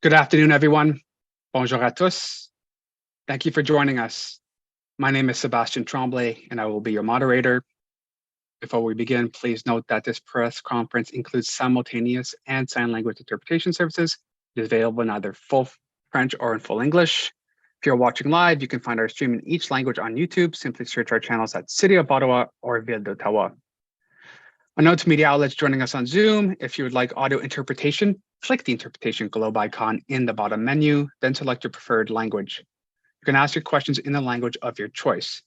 Good afternoon, everyone. Bonjour à tous. Thank you for joining us. My name is Sebastian Tremblay, and I will be your moderator. Before we begin, please note that this press conference includes simultaneous and sign language interpretation services. It is available in either full French or in full English. If you're watching live, you can find our stream in each language on YouTube. Simply search our channels at City of Ottawa or Ville d'Ottawa. A note to media outlets joining us on Zoom: if you would like audio interpretation, click the interpretation globe icon in the bottom menu, then select your preferred language. You can ask your questions in the language of your choice.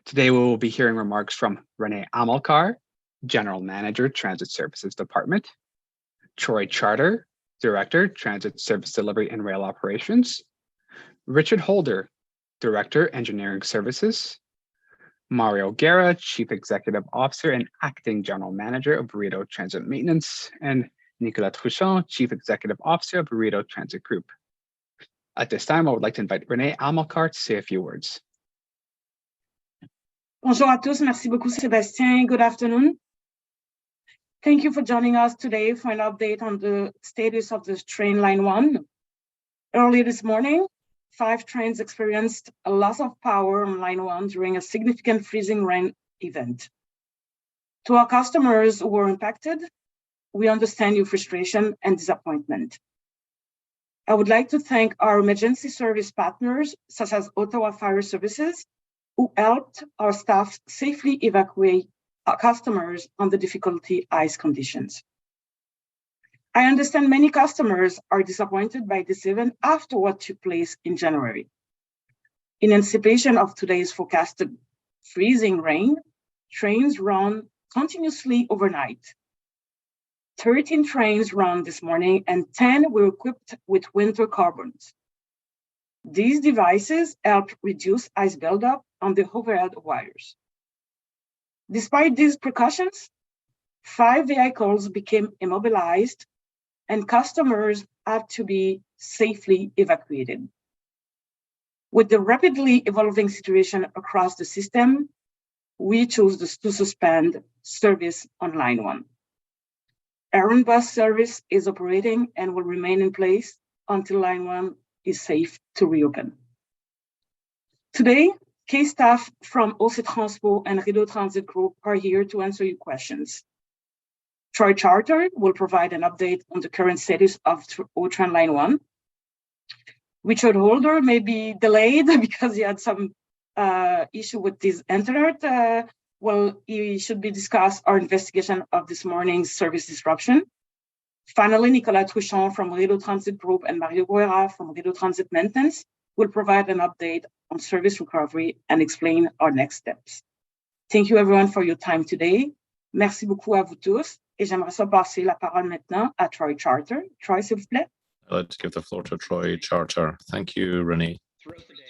Today, we will be hearing remarks from Renee Amalkar, General Manager, Transit Services Department, Troy Charter, Director, Transit Service Delivery and Rail Operations, Richard Holder, Director, Engineering Services, Mario Guerra, Chief Executive Officer and Acting General Manager of Burrito Transit Maintenance, and Nicolas Truchon, Chief Executive Officer of Burrito Transit Group. At this time, I would like to invite Renee Amalkar to say a few words. Bonjour à tous, merci beaucoup Sébastien. Good afternoon. Thank you for joining us today for an update on the status of the train line 1. Early this morning, 5 trains experienced a loss of power on line 1 during a significant freezing rain event. To our customers who were impacted, we understand your frustration and disappointment. I would like to thank our emergency service partners, such as Ottawa Fire Services, who helped our staff safely evacuate our customers under difficulty ice conditions. I understand many customers are disappointed by this event after what took place in January. In anticipation of today's forecasted freezing rain, trains run continuously overnight. 13 trains ran this morning and 10 were equipped with winter carbons. These devices help reduce ice buildup on the overhead wires. Despite these precautions, 5 vehicles became immobilized and customers had to be safely evacuated. With the rapidly evolving situation across the system, we chose to suspend service on line 1. Air bus service is operating and will remain in place until line 1 is safe to reopen. Today, key staff from OC Transpo and Rideau Transit Group are here to answer your questions. Troy Charter will provide an update on the current status of O-Tran Line 1. Richard Holder may be delayed because he had some issue with his internet. He should be discuss our investigation of this morning's service disruption. Finally, Nicolas Truchon from Rideau Transit Group and Mario Guerra from Rideau Transit Maintenance will provide an update on service recovery and explain our next steps. Thank you everyone for your time today. Merci beaucoup à vous tous. Et j'aimerais ça passer la parole maintenant à Troy Charter. Troy, s'il vous plaît. I'd like to give the floor to Troy Charter. Thank you, Renee. Throughout the day,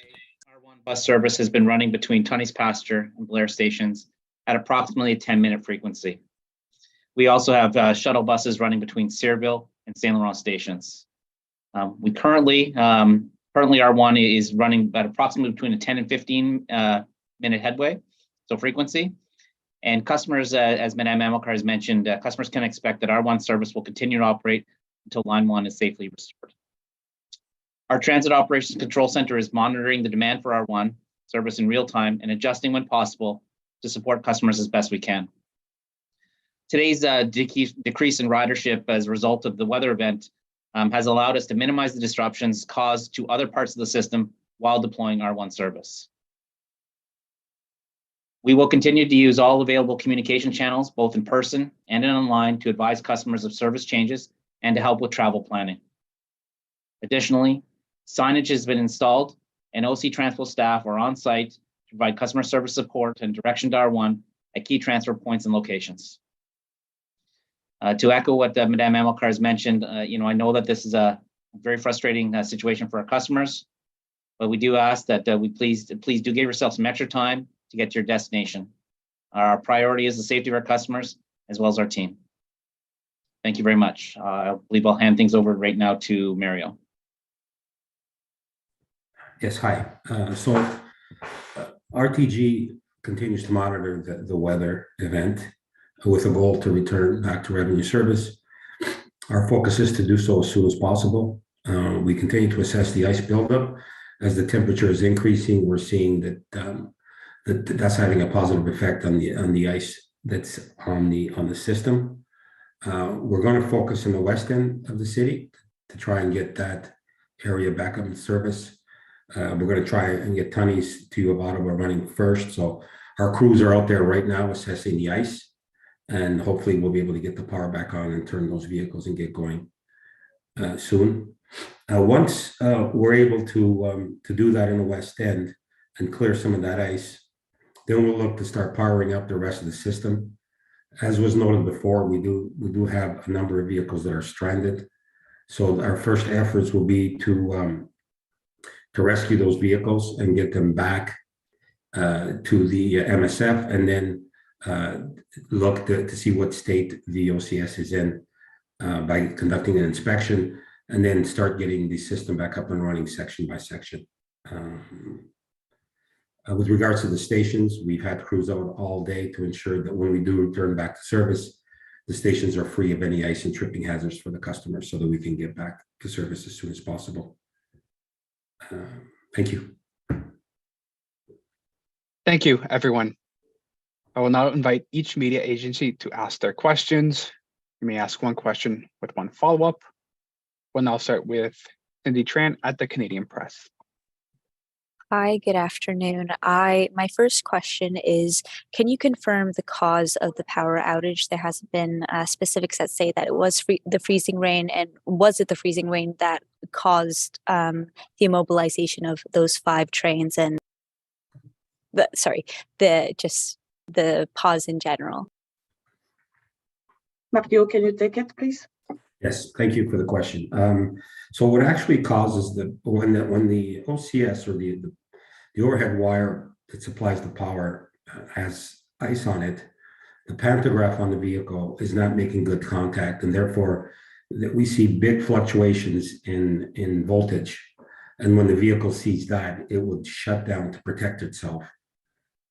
R1 bus service has been running between Tunney's Pasture and Blair stations at approximately a 10-minute frequency. We also have shuttle buses running between Searville and Saint Laurent stations. Currently R1 is running at approximately between a 10 and 15 minute headway, so frequency. And customers, as Madame Amalkar has mentioned, customers can expect that R1 service will continue to operate until line 1 is safely restored. Our Transit Operations Control Center is monitoring the demand for R1 service in real time and adjusting when possible to support customers as best we can. Today's decrease in ridership as a result of the weather event has allowed us to minimize the disruptions caused to other parts of the system while deploying R1 service. We will continue to use all available communication channels, both in person and online, to advise customers of service changes and to help with travel planning. Additionally, signage has been installed and OC Transpo staff are on site to provide customer service support and direction to R1 at key transfer points and locations. To echo what Madame Amalkar has mentioned, I know that this is a very frustrating situation for our customers, but we do ask that we please do give yourself some extra time to get to your destination. Our priority is the safety of our customers as well as our team. Thank you very much. I believe I'll hand things over right now to Mario. Yes, hi. RTG continues to monitor the weather event with a goal to return back to revenue service. Our focus is to do so as soon as possible. We continue to assess the ice buildup. As the temperature is increasing, we're seeing that that's having a positive effect on the ice that's on the system. We're going to focus in the west end of the city to try and get that area back up in service. We're going to try and get Tunney's to Ottawa running first. So our crews are out there right now assessing the ice, and hopefully we'll be able to get the power back on and turn those vehicles and get going soon. Once we're able to do that in the west end and clear some of that ice, then we'll look to start powering up the rest of the system. As was noted before, we do have a number of vehicles that are stranded. So our first efforts will be to rescue those vehicles and get them back to the MSF, and then look to see what state the OCS is in by conducting an inspection, and then start getting the system back up and running section by section. With regards to the stations, we've had crews out all day to ensure that when we do return back to service, the stations are free of any ice and tripping hazards for the customers so that we can get back to service as soon as possible. Thank you. Thank you, everyone. I will now invite each media agency to ask their questions. You may ask one question with one follow-up. We'll now start with Cindy Tran at the Canadian Press. Hi, good afternoon. My first question is, can you confirm the cause of the power outage? There hasn't been specifics that say that it was the freezing rain, and was it the freezing rain that caused the immobilization of those 5 trains and the pause in general? Mario, can you take it, please? Yes, thank you for the question. So what actually causes when the OCS or the overhead wire that supplies the power has ice on it, the pantograph on the vehicle is not making good contact, and therefore that we see big fluctuations in voltage. And when the vehicle sees that, it would shut down to protect itself.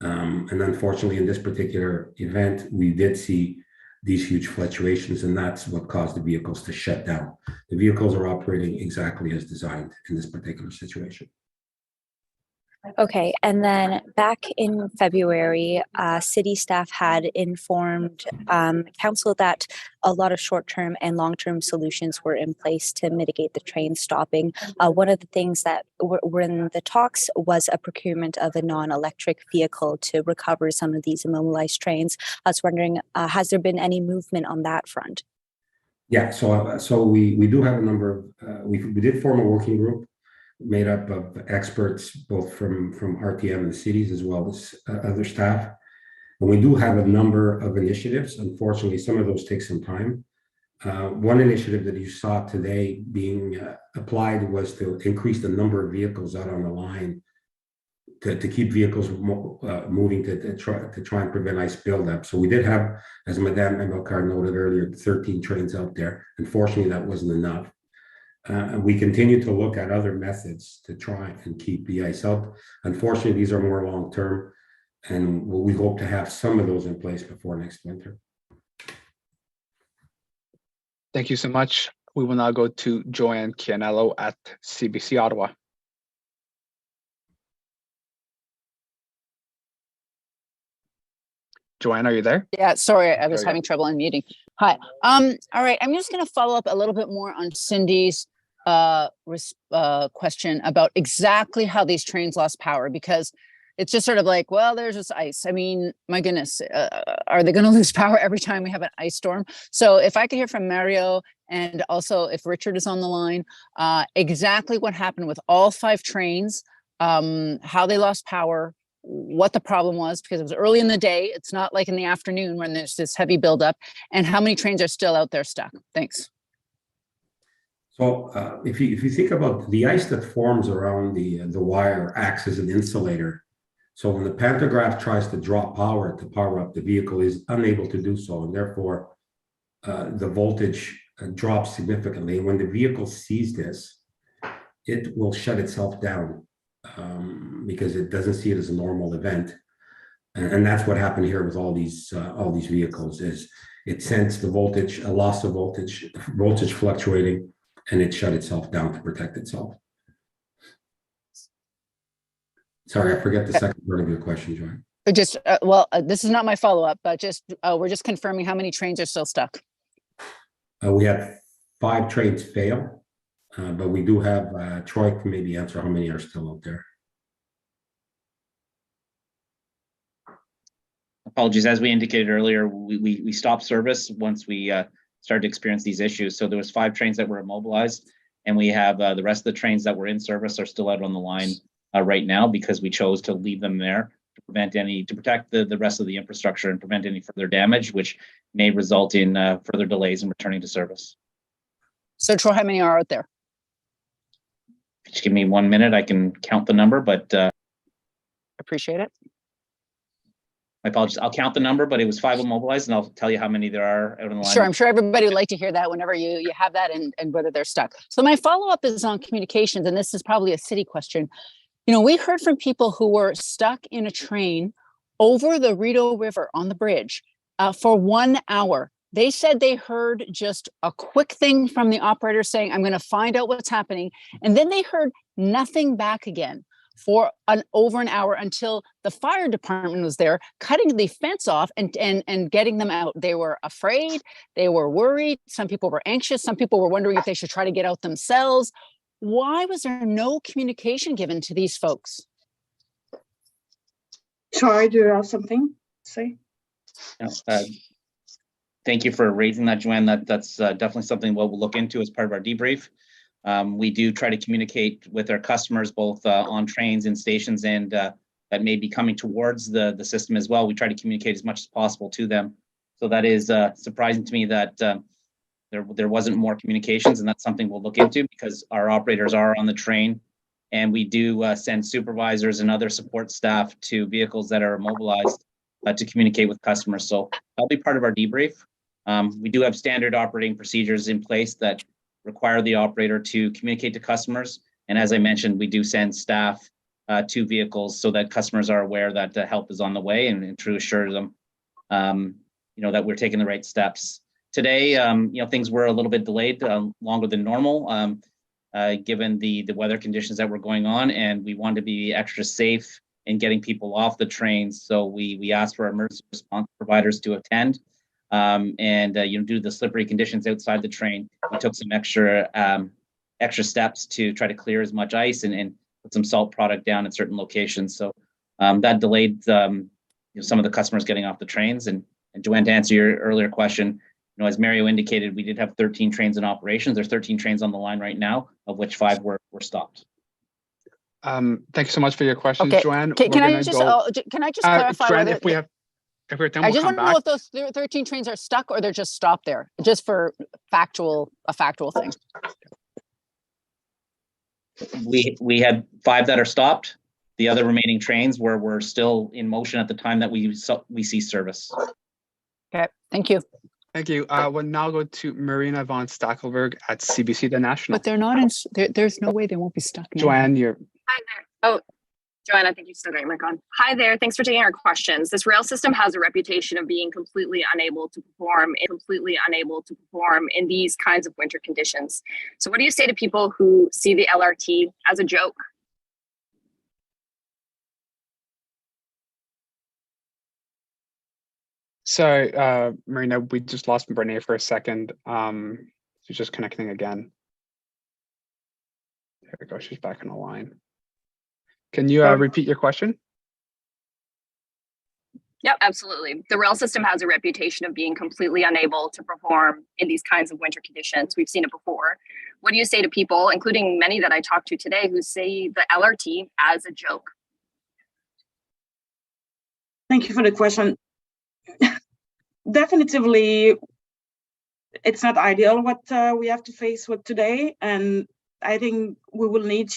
And unfortunately, in this particular event, we did see these huge fluctuations, and that's what caused the vehicles to shut down. The vehicles are operating exactly as designed in this particular situation. Okay, and then back in February, city staff had informed council that a lot of short-term and long-term solutions were in place to mitigate the train stopping. One of the things that were in the talks was a procurement of a non-electric vehicle to recover some of these immobilized trains. I was wondering, has there been any movement on that front? Yeah, so we do have a number of, we did form a working group made up of experts, both from RTM and the cities, as well as other staff. And we do have a number of initiatives. Unfortunately, some of those take some time. One initiative that you saw today being applied was to increase the number of vehicles out on the line to keep vehicles moving to try and prevent ice buildup. So we did have, as Madame Emelkar noted earlier, 13 trains out there. Unfortunately, that wasn't enough. And we continue to look at other methods to try and keep the ice out. Unfortunately, these are more long-term, and we hope to have some of those in place before next winter. Thank you so much. We will now go to Joanne Chianello at CBC Ottawa. Joanne, are you there? Yeah, sorry, I was There you having trouble unmuting. Hi. All right, I'm just going to follow up a little bit more on Cindy's question about exactly how these trains lost power, because it's just sort of like, well, there's this ice. I mean, my goodness, are they going to lose power every time we have an ice storm? So if I could hear from Mario, and also if Richard is on the line, exactly what happened with all 5 trains, how they lost power, what the problem was, because it was early in the day. It's not like in the afternoon when there's this heavy buildup, and how many trains are still out there stuck. Thanks. So if you think about the ice that forms around the wire acts as an insulator. So when the pantograph tries to draw power to power up, the vehicle is unable to do so, and therefore the voltage drops significantly. And when the vehicle sees this, it will shut itself down because it doesn't see it as a normal event. And that's what happened here with all these vehicles. Is it sensed the voltage, a loss of voltage fluctuating, and it shut itself down to protect itself. Sorry, I forget the second part of your question, Joanne. Just this is not my follow-up, but just we're just confirming how many trains are still stuck. We had 5 trains fail, but we do have Troy can maybe answer how many are still out there. Apologies, as we indicated earlier, we stopped service once we started to experience these issues. So there was 5 trains that were immobilized, and we have the rest of the trains that were in service are still out on the line right now because we chose to leave them there to protect the rest of the infrastructure and prevent any further damage, which may result in further delays in returning to service. So Troy, how many are out there? Just give me 1 minute. I can count the number, but Appreciate it. my apologies. I'll count the number, but it was 5 immobilized, and I'll tell you how many there are out on the line. Sure, I'm sure everybody would like to hear that whenever you have that and whether they're stuck. So my follow-up is on communications, and this is probably a city question. You know, we heard from people who were stuck in a train over the Rideau River on the bridge for 1 hour. They said they heard just a quick thing from the operator saying, I'm going to find out what's happening. And then they heard nothing back again for over an hour until the fire department was there, cutting the fence off and getting them out. They were afraid. They were worried. Some people were anxious. Some people were wondering if they should try to get out themselves. Why was there no communication given to these folks? Troy, do you have something to say? Thank you for raising that, Joanne. That's definitely something we'll look into as part of our debrief. We do try to communicate with our customers, both on trains and stations, and that may be coming towards the system as well. We try to communicate as much as possible to them. So that is surprising to me that there wasn't more communications, and that's something we'll look into because our operators are on the train, and we do send supervisors and other support staff to vehicles that are immobilized to communicate with customers. So that'll be part of our debrief. We do have standard operating procedures in place that require the operator to communicate to customers. And as I mentioned, we do send staff to vehicles so that customers are aware that help is on the way and to assure them, that we're taking the right steps. Today, things were a little bit delayed, longer than normal, given the weather conditions that were going on, and we wanted to be extra safe in getting people off the trains. So we asked for our emergency response providers to attend, and due to the slippery conditions outside the train, we took some extra steps to try to clear as much ice and put some salt product down at certain locations. So that delayed some of the customers getting off the trains. And Joanne, to answer your earlier question, as Mario indicated, we did have 13 trains in operations. There's 13 trains on the line right now, of which 5 were stopped. Thank you so much for your questions, Okay. Joanne. Can I just clarify? Joanne, whether if we're done, I we'll just come want to know back. if those 13 trains are stuck or they're just stopped there, just for a factual thing. We had 5 that are stopped. The other remaining trains were still in motion at the time that we ceased service. Okay, thank you. Thank you. We'll now go to Marina von Stackelberg at CBC The National. But they're not in. There's no way they won't be stuck now. Joanne, you're. Hi there. Oh, Joanne, I think you still got your mic on. Hi there. Thanks for taking our questions. This rail system has a reputation of being completely unable to perform in these kinds of winter conditions. So what do you say to people who see the LRT as a joke? Sorry, Marina, we just lost Brene for a second. She's just connecting again. There we go. She's back on the line. Can you repeat your question? Yep, absolutely. The rail system has a reputation of being completely unable to perform in these kinds of winter conditions. We've seen it before. What do you say to people, including many that I talked to today, who see the LRT as a joke? Thank you for the question. Definitively, it's not ideal what we have to face with today, and I think we will need.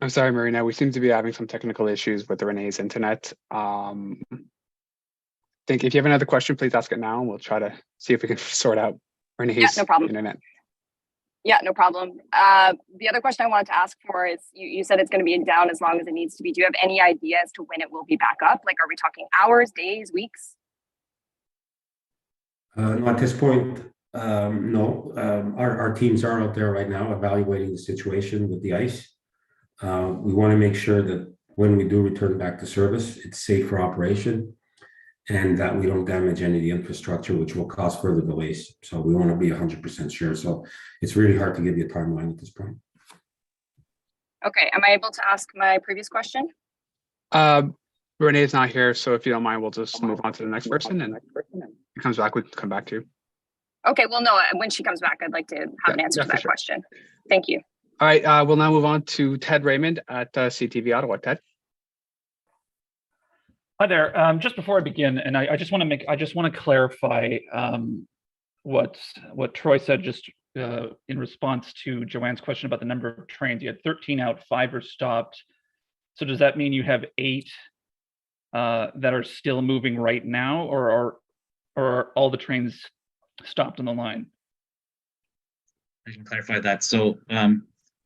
I'm sorry, Marina. We seem to be having some technical issues with Renee's internet. I think if you have another question, please ask it now, and we'll try to see if we can sort out Renee's no problem. internet. Yeah, no problem. The other question I wanted to ask for is you said it's going to be down as long as it needs to be. Do you have any idea as to when it will be back up? Like, are we talking hours, days, weeks? No, at this point, no. Our teams are out there right now evaluating the situation with the ice. We want to make sure that when we do return back to service, it's safe for operation and that we don't damage any of the infrastructure, which will cause further delays. So we want to be 100% sure. So it's really hard to give you a timeline at this point. Okay, am I able to ask my previous question? Renee's not here, so if you don't mind, we'll just move on to the next person, and he comes back, we can come back to you. Okay, well, no, when she comes back, I'd like to have an answer to that question. Thank you. All right, we'll now move on to Ted Raymond at CTV Ottawa. Ted. Hi there. Just before I begin, and I just want to clarify what Troy said just in response to Joanne's question about the number of trains. You had 13 out, 5 are stopped. So does that mean you have 8 that are still moving right now, or are all the trains stopped on the line? I can clarify that. So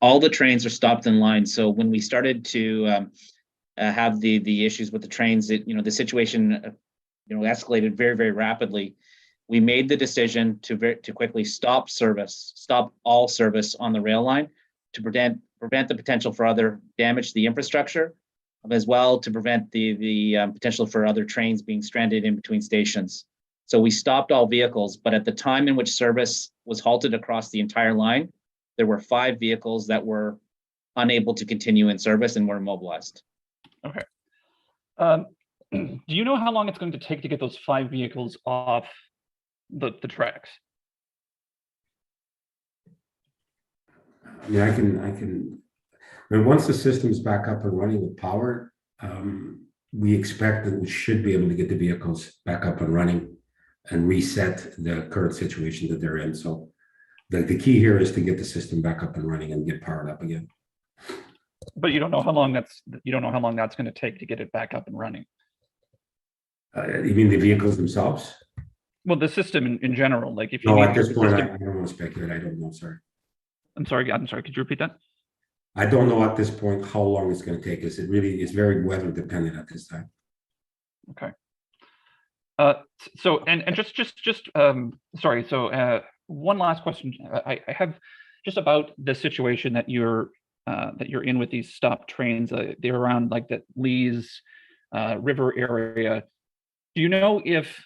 all the trains are stopped in line. So when we started to have the issues with the trains, the situation escalated very, very rapidly. We made the decision to quickly stop all service on the rail line to prevent the potential for other damage to the infrastructure, as well to prevent the potential for other trains being stranded in between stations. So we stopped all vehicles, but at the time in which service was halted across the entire line, there were 5 vehicles that were unable to continue in service and were immobilized. Okay. Do you know how long it's going to take to get those 5 vehicles off the tracks? Yeah, I can. But once the system is back up and running with power, we expect that we should be able to get the vehicles back up and running and reset the current situation that they're in. So the key here is to get the system back up and running and get powered up again. But you don't know how long that's going to take to get it back up and running. You mean the vehicles themselves? Well, the system in general, like if you No, need at this point, system... I don't want to speculate. I don't know. Sorry. I'm sorry. Could you repeat that? I don't know at this point how long it's going to take us. It really is very weather dependent at this time. Okay. So and just sorry. So one last question I have just about the situation that you're in with these stopped trains. They're around like the Lees River area. Do you know if,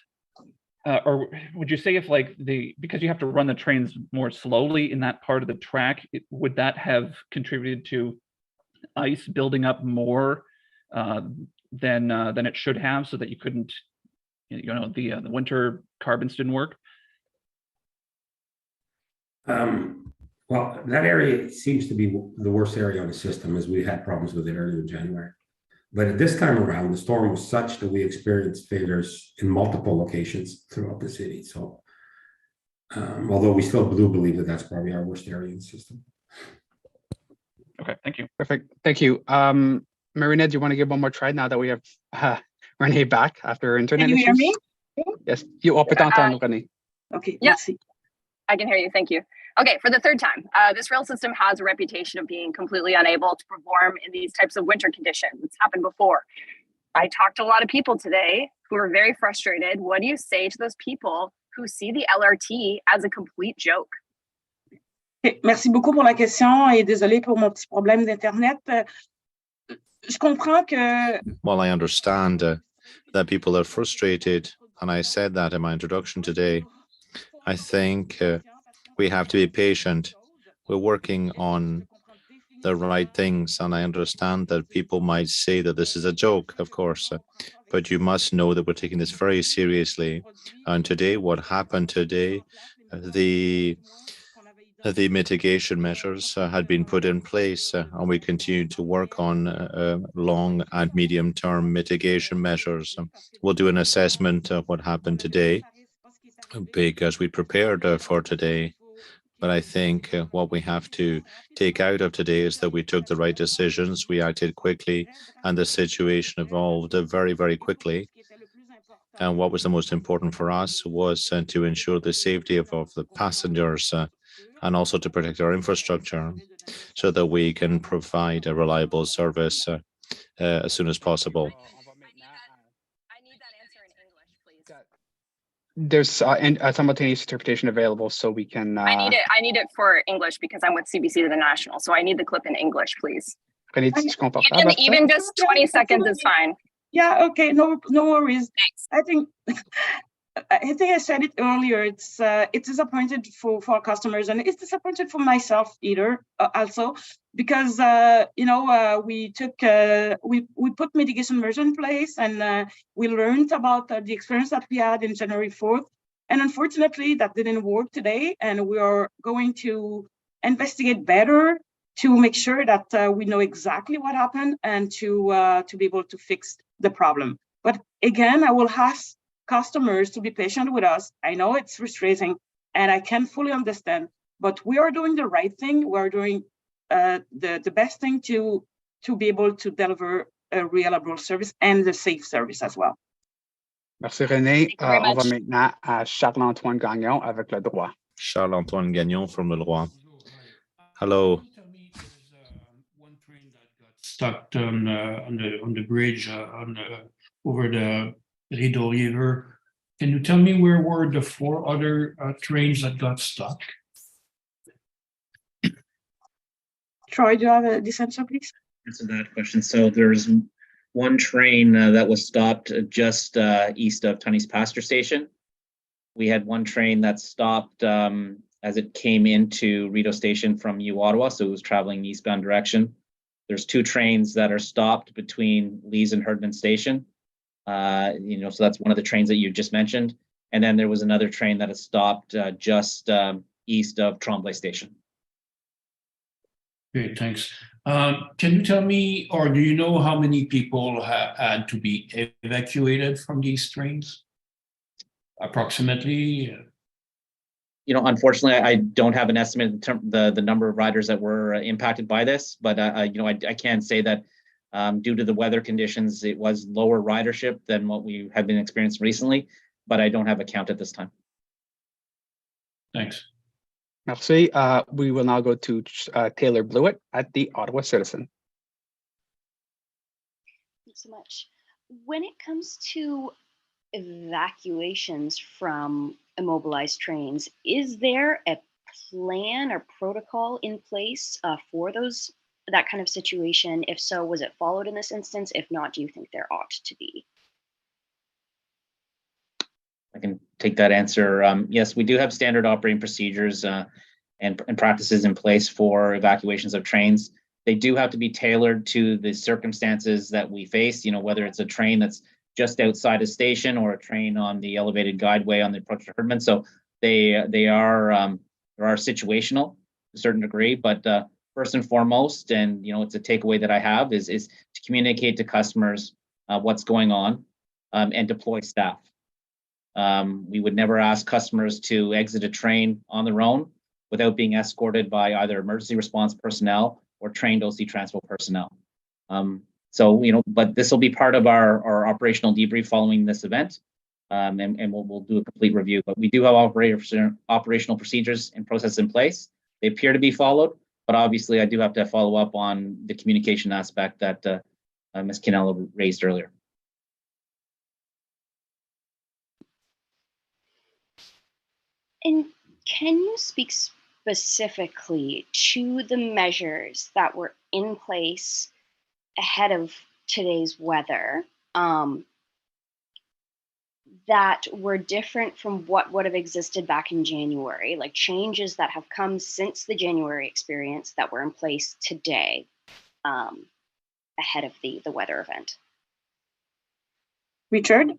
or would you say if because you have to run the trains more slowly in that part of the track, would that have contributed to ice building up more than it should have, so that you couldn't, the winter carbons didn't work? Well, that area seems to be the worst area on the system, as we had problems with it earlier in January. But at this time around, the storm was such that we experienced failures in multiple locations throughout the city. So, although we still do believe that that's probably our worst area in the system. Okay, thank you. Perfect. Thank you. Marina, do you want to give one more try now that we have Renee back after her internet issues? Can you issues? hear me? Yes. You open on Renee. Okay. Yeah. Merci. I can hear you. Thank you. Okay, for the third time, this rail system has a reputation of being completely unable to perform in these types of winter conditions. It's happened before. I talked to a lot of people today who are very frustrated. What do you say to those people who see the LRT as a complete joke? Okay. Merci beaucoup pour la question et désolé pour mon petit problème d'Internet. Je comprends que... Well, I understand that people are frustrated, and I said that in my introduction today. I think we have to be patient. We're working on the right things, and I understand that people might say that this is a joke, of course, but you must know that we're taking this very seriously. And today, what happened today, the mitigation measures had been put in place, and we continue to work on long and medium-term mitigation measures. We'll do an assessment of what happened today, because we prepared for today. But I think what we have to take out of today is that we took the right decisions, we acted quickly, and the situation evolved very, very quickly. And what was the most important for us was to ensure the safety of the passengers and also to protect our infrastructure so that we can provide a reliable service as soon as possible. I need that answer in English, please. There's simultaneous interpretation available, so we can. I need it for English because I'm with CBC International, so I need the clip in English, please. Even just 20 seconds is fine. Yeah, okay, no worries. Thanks. I think I said it earlier. It's disappointed for our customers, and it's disappointed for myself also, because we put mitigation measures in place, and we learned about the experience that we had in January 4th, and unfortunately that didn't work today, and we are going to investigate better to make sure that we know exactly what happened and to be able to fix the problem. But again, I will ask customers to be patient with us. I know it's frustrating and I can fully understand, but we are doing the right thing. We're doing the best thing to be able to deliver a reliable service and a safe service as well. Merci René. On va maintenant à Charles-Antoine Gagnon avec le droit. Charles-Antoine Gagnon from Le Droit. Hello. One train that got stuck on the bridge over the Rideau River. Can you tell me where were the 4 other trains that got stuck? Troy, do you have this answer, please? Answer that question. So there's one train that was stopped just east of Tunney's Pasture Station. We had one train that stopped as it came into Rideau Station from Ottawa, so it was traveling eastbound direction. There's 2 trains that are stopped between Lees and Herdman Station. So that's one of the trains that you just mentioned. And then there was another train that is stopped just east of Tremblay Station. Great, thanks. Can you tell me, or do you know how many people had to be evacuated from these trains? Approximately? Unfortunately, I don't have an estimate in terms the number of riders that were impacted by this, but I can say that due to the weather conditions, it was lower ridership than what we have been experiencing recently, but I don't have a count at this time. Thanks. Merci. We will now go to Taylor Blewett at the Ottawa Citizen. Thanks so much. When it comes to evacuations from immobilized trains, is there a plan or protocol in place for that kind of situation? If so, was it followed in this instance? If not, do you think there ought to be? I can take that answer. Yes, we do have standard operating procedures and practices in place for evacuations of trains. They do have to be tailored to the circumstances that we face, whether it's a train that's just outside a station or a train on the elevated guideway on the approach to Herdman. So they are situational to a certain degree, but first and foremost, and it's a takeaway that I have is to communicate to customers what's going on and deploy staff. We would never ask customers to exit a train on their own without being escorted by either emergency response personnel or trained OC Transpo personnel. But this will be part of our operational debrief following this event, and we'll do a complete review. But we do have operational procedures and processes in place. They appear to be followed, but obviously I do have to follow up on the communication aspect that Ms. Canella raised earlier. And can you speak specifically to the measures that were in place ahead of today's weather that were different from what would have existed back in January, like changes that have come since the January experience that were in place today ahead of the weather event? Richard?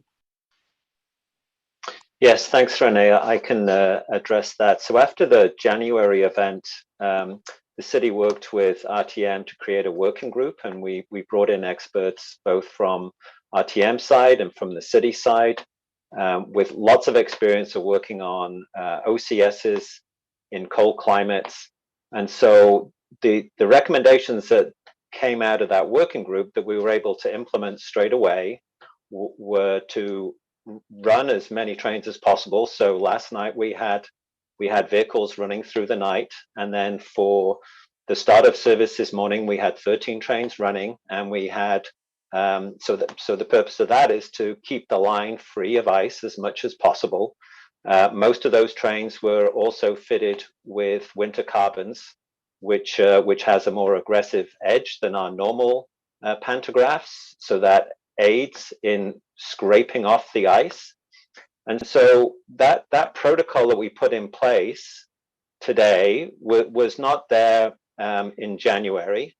Yes, thanks, Renee. I can address that. So after the January event, the city worked with RTM to create a working group, and we brought in experts both from RTM side and from the city side with lots of experience of working on OCSs in cold climates. And so the recommendations that came out of that working group that we were able to implement straight away were to run as many trains as possible. So last night we had vehicles running through the night, and then for the start of service this morning we had 13 trains running, and we had so the purpose of that is to keep the line free of ice as much as possible. Most of those trains were also fitted with winter carbons, which has a more aggressive edge than our normal pantographs, so that aids in scraping off the ice. And so that protocol that we put in place today was not there in January,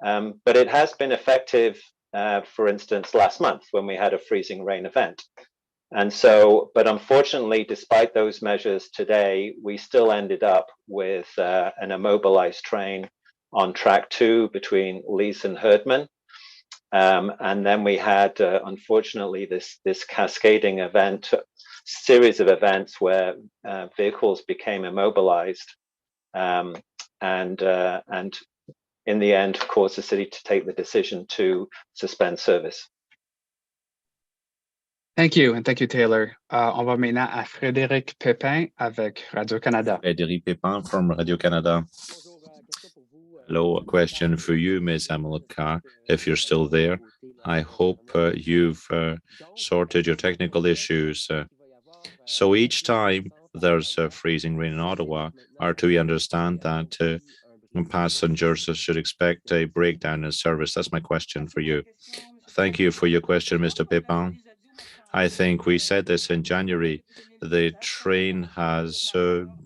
but it has been effective, for instance, last month when we had a freezing rain event. And so, but unfortunately, despite those measures today, we still ended up with an immobilized train on track 2 between Lees and Herdman. And then we had, unfortunately, this cascading event, series of events where vehicles became immobilized, and in the end caused the city to take the decision to suspend service. Thank you, and thank you, Taylor. On va maintenant à Frédéric Pépin avec Radio-Canada. Frédéric Pépin from Radio-Canada. Hello, a question for you, Ms. Amilcar, if you're still there. I hope you've sorted your technical issues. So each time there's a freezing rain in Ottawa, do we understand that passengers should expect a breakdown in service? That's my question for you. Thank you for your question, Mr. Pépin. I think we said this in January. The train has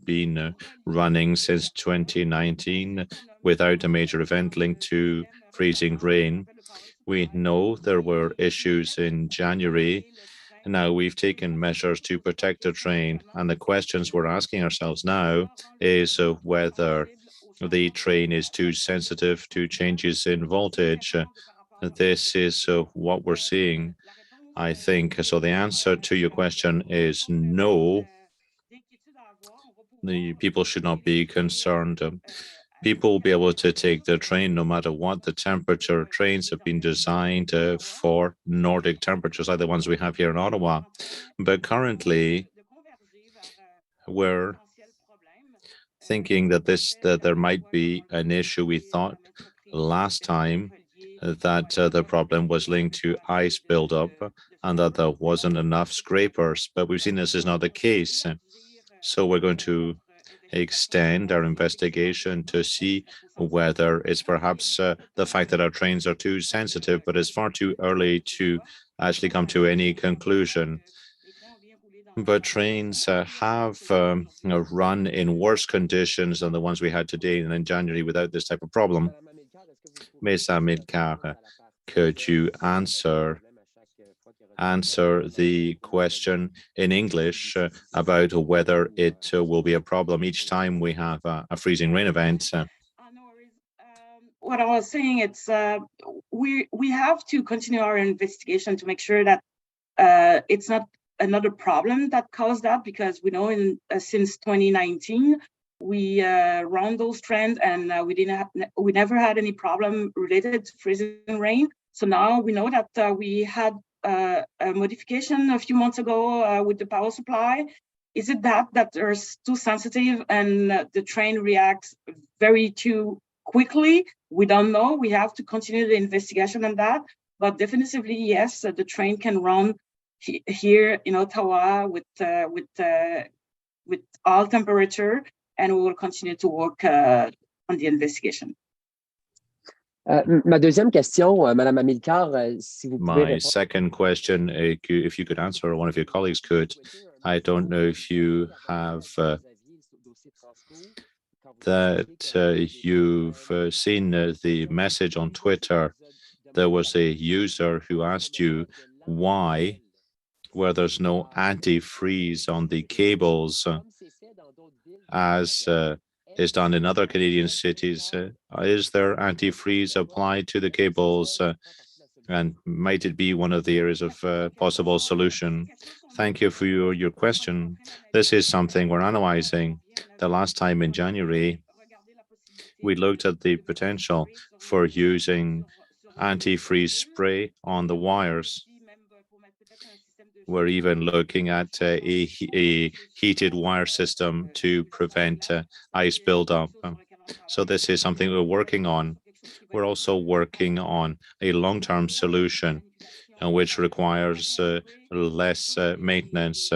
been running since 2019 without a major event linked to freezing rain. We know there were issues in January. Now we've taken measures to protect the train, and the questions we're asking ourselves now is whether the train is too sensitive to changes in voltage. This is what we're seeing, I think. So the answer to your question is no. The people should not be concerned. People will be able to take the train no matter what the temperature. Trains have been designed for Nordic temperatures, like the ones we have here in Ottawa. But currently, we're thinking that there might be an issue. We thought last time that the problem was linked to ice buildup and that there wasn't enough scrapers, but we've seen this is not the case. So we're going to extend our investigation to see whether it's perhaps the fact that our trains are too sensitive, but it's far too early to actually come to any conclusion. But trains have run in worse conditions than the ones we had today and in January without this type of problem. Ms. Amilcar, could you answer the question in English about whether it will be a problem each time we have a freezing rain event? What I was saying, it's we have to continue our investigation to make sure that it's not another problem that caused that, because we know since 2019 we run those trends and we never had any problem related to freezing rain. So now we know that we had a modification a few months ago with the power supply. Is it that they're too sensitive and the train reacts too quickly? We don't know. We have to continue the investigation on that. But definitively, yes, the train can run here in Ottawa with all temperature, and we will continue to work on the investigation. Ma deuxième question, Madame Amilcar, si vous pouvez My second question, if you could answer, or one of your colleagues could. I don't know if you have you've seen the message on Twitter. There was a user who asked you why, where there's no antifreeze on the cables, as is done in other Canadian cities. Is there antifreeze applied to the cables, and might it be one of the areas of possible solution? Thank you for your question. This is something we're analyzing. The last time in January, we looked at the potential for using antifreeze spray on the wires. We're even looking at a heated wire system to prevent ice buildup. So this is something we're working on. We're also working on a long-term solution, which requires less maintenance.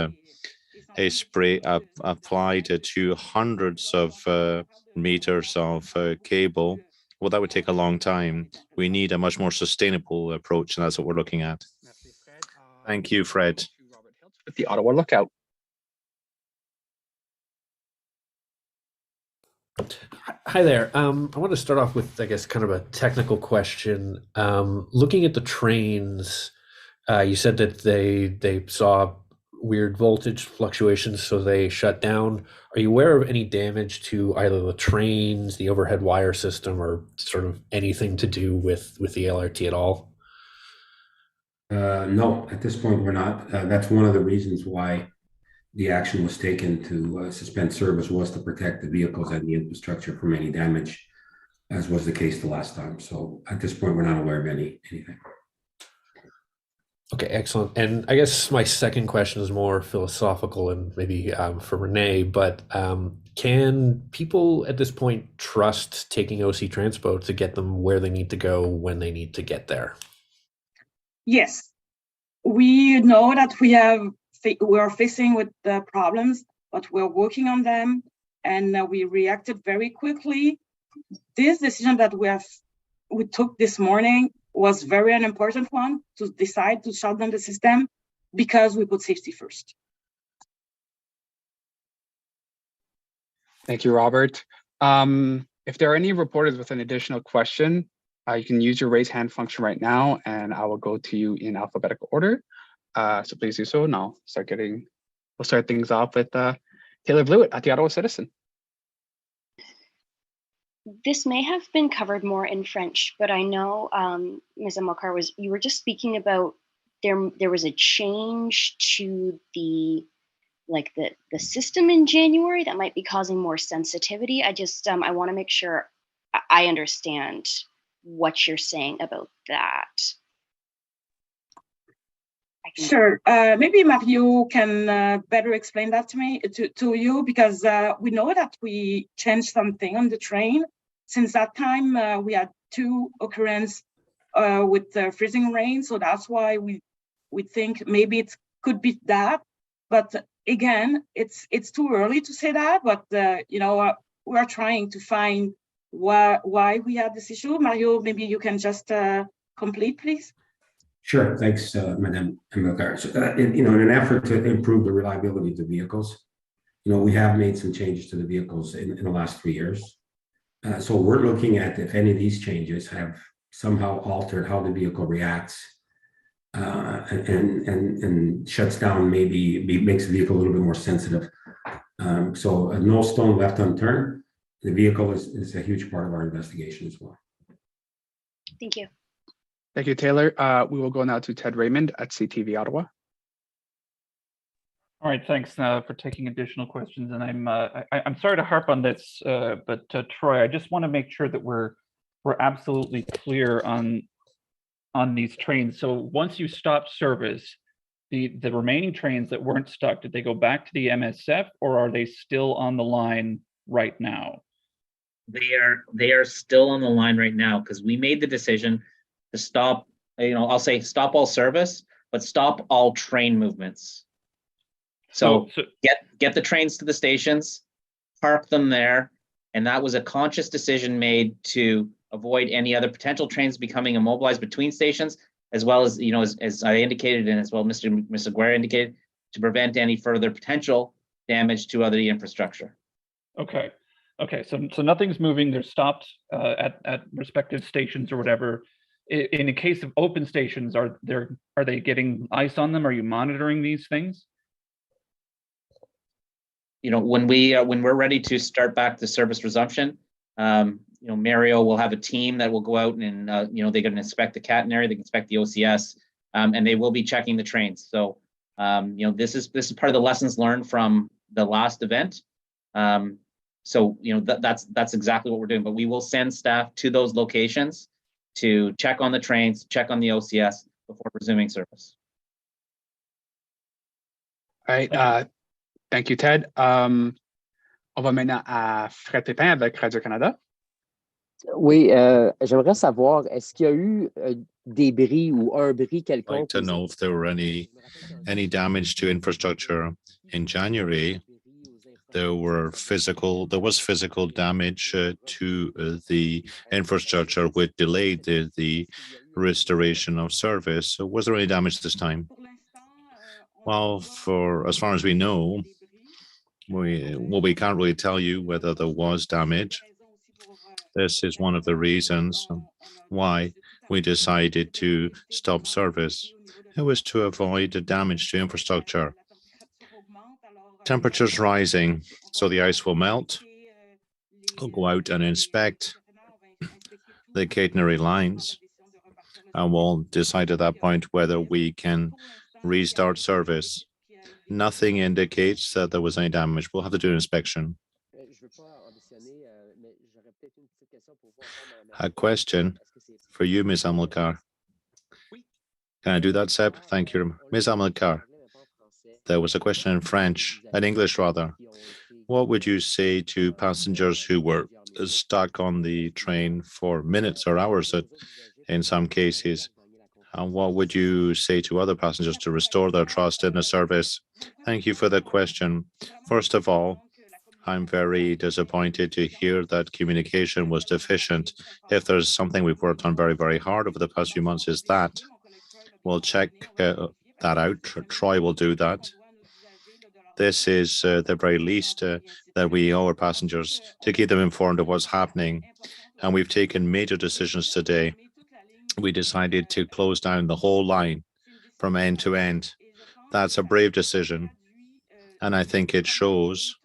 A spray applied to hundreds of meters of cable. Well, that would take a long time. We need a much more sustainable approach, and that's what we're looking at. Thank you, Fred. With the Ottawa Lookout. Hi there. I want to start off with, I guess, kind of a technical question. Looking at the trains, you said that they saw weird voltage fluctuations, so they shut down. Are you aware of any damage to either the trains, the overhead wire system, or sort of anything to do with the LRT at all? No, at this point, we're not. That's one of the reasons why the action was taken to suspend service, was to protect the vehicles and the infrastructure from any damage, as was the case the last time. So at this point, we're not aware of anything. Okay, excellent. And I guess my second question is more philosophical and maybe for Renee, but can people at this point trust taking OC Transpo to get them where they need to go when they need to get there? Yes, we know that we are facing with the problems, but we're working on them, and we reacted very quickly. This decision that we took this morning was very an important one, to decide to shut down the system because we put safety first. Thank you, Robert. If there are any reporters with an additional question, you can use your raise hand function right now, and I will go to you in alphabetical order. So please do so, and we'll start things off with Taylor Blewett at the Ottawa Citizen. This may have been covered more in French, but I know, Ms. Amokar, you were just speaking about there was a change to the system in January that might be causing more sensitivity. I want to make sure I understand what you're saying about that. Sure. Maybe Mario can better explain that to me, to you, because we know that we changed something on the train. Since that time, we had 2 occurrences with freezing rain, so that's why we think maybe it could be that. But again, it's too early to say that. But we are trying to find why we had this issue. Mario, maybe you can just complete, please. Sure, thanks, Madame Amokar. So, in an effort to improve the reliability of the vehicles, we have made some changes to the vehicles in the last 3 years. So we're looking at if any of these changes have somehow altered how the vehicle reacts and shuts down, maybe makes the vehicle a little bit more sensitive. So no stone left unturned. The vehicle is a huge part of our investigation as well. Thank you. Thank you, Taylor. We will go now to Ted Raymond at CTV Ottawa. All right, thanks for taking additional questions. And I'm sorry to harp on this, but Troy, I just want to make sure that we're absolutely clear on these trains. So once you stop service, the remaining trains that weren't stuck, did they go back to the MSF, or are they still on the line right now? They are still on the line right now, because we made the decision to stop, I'll say stop all service, but stop all train movements. So get the trains to the stations, park them there, and that was a conscious decision made to avoid any other potential trains becoming immobilized between stations, as well as, as I indicated, and as well Mr. Aguirre indicated, to prevent any further potential damage to other infrastructure. Okay, so nothing's moving. They're stopped at respective stations or whatever. In the case of open stations, are they getting ice on them? Are you monitoring these things? When we're ready to start back the service resumption, Mario will have a team that will go out and they can inspect the catenary, they can inspect the OCS, and they will be checking the trains. So this is part of the lessons learned from the last event. So that's exactly what we're doing. But we will send staff to those locations to check on the trains, check on the OCS before resuming service. All right. Thank you, Ted. On va maintenant à Fred Pépin avec Radio-Canada. Oui, j'aimerais savoir, est-ce qu'il y a eu des bris ou un bris I'd like quelconque? to know if there were any damage to infrastructure in January. There was physical damage to the infrastructure, which delayed the restoration of service. So was there any damage this time? Well, for as far as we know, we can't really tell you whether there was damage. This is one of the reasons why we decided to stop service. It was to avoid the damage to infrastructure. Temperatures rising, so the ice will melt. We'll go out and inspect the catenary lines, and we'll decide at that point whether we can restart service. Nothing indicates that there was any damage. We'll have to do an inspection. A question for you, Ms. Amilcar. Can I do that, Seb? Thank you. Ms. Amilcar, there was a question in French, in English rather. What would you say to passengers who were stuck on the train for minutes or hours in some cases? And what would you say to other passengers to restore their trust in the service? Thank you for the question. First of all, I'm very disappointed to hear that communication was deficient. If there's something we've worked on very, very hard over the past few months, is that. We'll check that out. Troy will do that. This is the very least that we owe our passengers, to keep them informed of what's happening. And we've taken major decisions today. We decided to close down the whole line from end to end. That's a brave decision. And I think it shows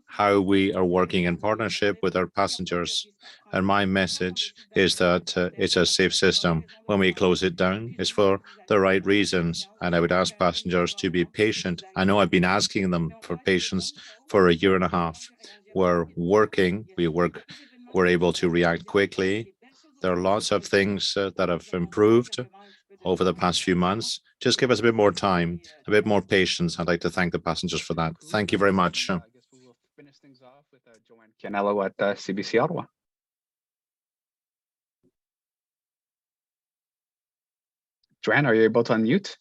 how we are working in partnership with our passengers. And my message is that it's a safe system. When we close it down, it's for the right reasons. And I would ask passengers to be patient. I know I've been asking them for patience for a year and a half. We're working, we're able to react quickly. There are lots of things that have improved over the past few months. Just give us a bit more time, a bit more patience. I'd like to thank the passengers for that. Thank you very much. I guess we will finish things off with Joanne Canello at CBC Ottawa. Joanne, are you able to unmute?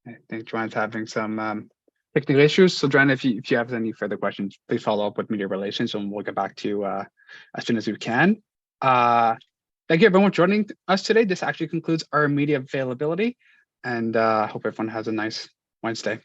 I think Joanne's having some technical issues. So Joanne, if you have any further questions, please follow up with media relations and we'll get back to you as soon as we can. Thank you everyone for joining us today. This actually concludes our media availability and hope everyone has a nice Wednesday.